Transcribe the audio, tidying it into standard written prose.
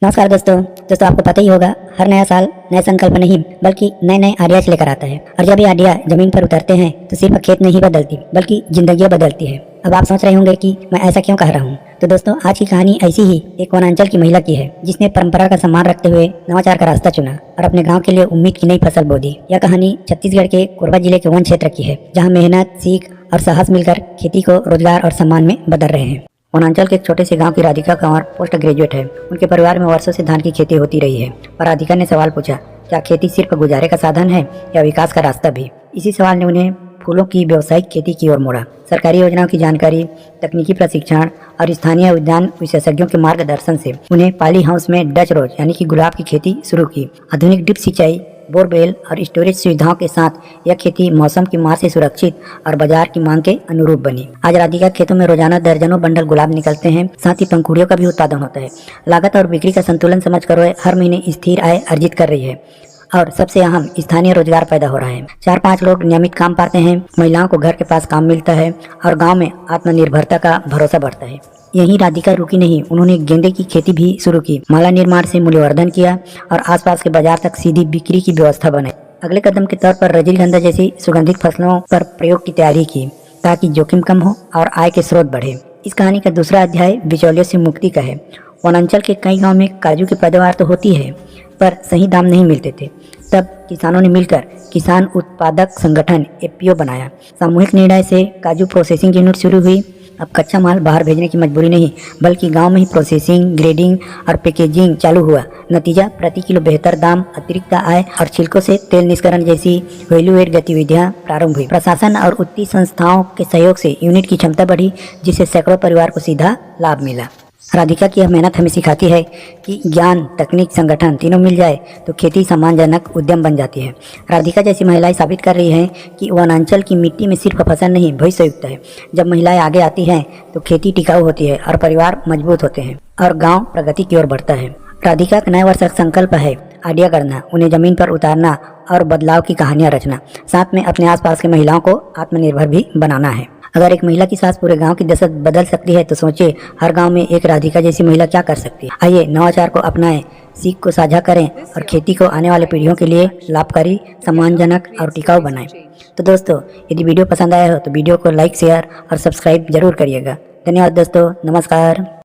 नमस्कार दोस्तों आपको पता ही होगा हर नया साल नए संकल्प नहीं बल्कि नए नए आइडियाज लेकर आता है। और जब ये आइडिया जमीन पर उतरते हैं तो सिर्फ खेत नहीं बदलती बल्कि जिंदगियां बदलती है। अब आप सोच रहे होंगे कि मैं ऐसा क्यों कह रहा हूँ। तो दोस्तों आज की कहानी ऐसी ही एक वनांचल की महिला की है जिसने परंपरा का सम्मान रखते हुए नवाचार का रास्ता चुना और अपने गाँव के लिए उम्मीद की नई फसल बो दी। यह कहानी छत्तीसगढ़ के कोरबा जिले के वन क्षेत्र की है जहाँ मेहनत, सीख और साहस मिलकर खेती को रोजगार और सम्मान में बदल रहे हैं। वनांचल के एक छोटे से गांव की राधिका कंवर पोस्ट ग्रेजुएट है। उनके परिवार में वर्षों से धान की खेती होती रही है। पर राधिका ने सवाल पूछा, क्या खेती सिर्फ गुजारे का साधन है या विकास का रास्ता भी। इसी सवाल ने उन्हें फूलों की व्यावसायिक खेती की ओर मोड़ा। सरकारी योजनाओं की जानकारी, तकनीकी प्रशिक्षण और स्थानीय उद्यान विशेषज्ञों के मार्गदर्शन से उन्हें पाली हाउस में डच रोज यानी कि गुलाब की खेती शुरू की। आधुनिक ड्रिप सिंचाई, बोरवेल और स्टोरेज सुविधाओं के साथ यह खेती मौसम की मार से सुरक्षित और बाजार की मांग के अनुरूप बनी। आज राधिका खेतों में रोजाना दर्जनों बंडल गुलाब निकलते हैं। साथ ही पंखुड़ियों का भी उत्पादन होता है। लागत और बिक्री का संतुलन समझकर वह हर महीने स्थिर आय अर्जित कर रही है और सबसे अहम स्थानीय रोजगार पैदा हो रहा है। 4-5 लोग नियमित काम पाते हैं, महिलाओं को घर के पास काम मिलता है और गाँव में आत्मनिर्भरता का भरोसा बढ़ता है। यही राधिका रुकी नहीं, उन्होंने गेंदे की खेती भी शुरू की, माला निर्माण से मूल्यवर्धन किया और आसपास के बाजार तक सीधी बिक्री की व्यवस्था बनाई। अगले कदम के तौर पर रजनीगंधा जैसी सुगंधित फसलों पर प्रयोग की तैयारी की ताकि जोखिम कम हो और आय के स्रोत बढ़े। इस कहानी का दूसरा अध्याय बिचौलियों से मुक्ति का है। वनांचल के कई गाँव में काजू की पैदावार तो होती है पर सही दाम नहीं मिलते थे। तब किसानों ने मिलकर किसान उत्पादक संगठन एपीओ बनाया। सामूहिक निर्णय से काजू प्रोसेसिंग यूनिट शुरू हुई। अब कच्चा माल बाहर भेजने की मजबूरी नहीं बल्कि गांव में ही प्रोसेसिंग, ग्रेडिंग और पैकेजिंग चालू हुआ। नतीजा प्रति किलो बेहतर दाम, अतिरिक्त आय और छिलकों से तेल निष्करण जैसी वैल्यू एड गतिविधियां प्रारंभ हुई। प्रशासन और वित्तीय संस्थाओं के सहयोग से यूनिट की क्षमता बढ़ी जिससे सैकड़ों परिवार को सीधा लाभ मिला। राधिका की यह मेहनत हमें सिखाती है कि ज्ञान, तकनीक, संगठन तीनों मिल जाए तो खेती सम्मानजनक उद्यम बन जाती है। राधिका जैसी महिलाएं साबित कर रही हैं कि वनांचल की मिट्टी में सिर्फ फसल नहीं भविष्य युक्त है। जब महिलाएं आगे आती हैं तो खेती टिकाऊ होती है और परिवार मजबूत होते हैं और गांव प्रगति की ओर बढ़ता है। राधिका का नए वर्ष का संकल्प है आइडिया करना, उन्हें जमीन पर उतारना और बदलाव की कहानियां रचना। साथ में अपने आसपास के महिलाओं को आत्मनिर्भर भी बनाना है। अगर एक महिला की सास पूरे गांव की दशा बदल सकती है तो सोचिए हर गांव में एक राधिका जैसी महिला क्या कर सकती है। आइए नवाचार को अपनाएं, सीख को साझा करें और खेती को आने वाले पीढ़ियों के लिए लाभकारी, सम्मानजनक और टिकाऊ बनाएं। तो दोस्तों यदि वीडियो पसंद आया हो तो वीडियो को लाइक, शेयर और सब्सक्राइब जरूर करिएगा। धन्यवाद दोस्तों, नमस्कार।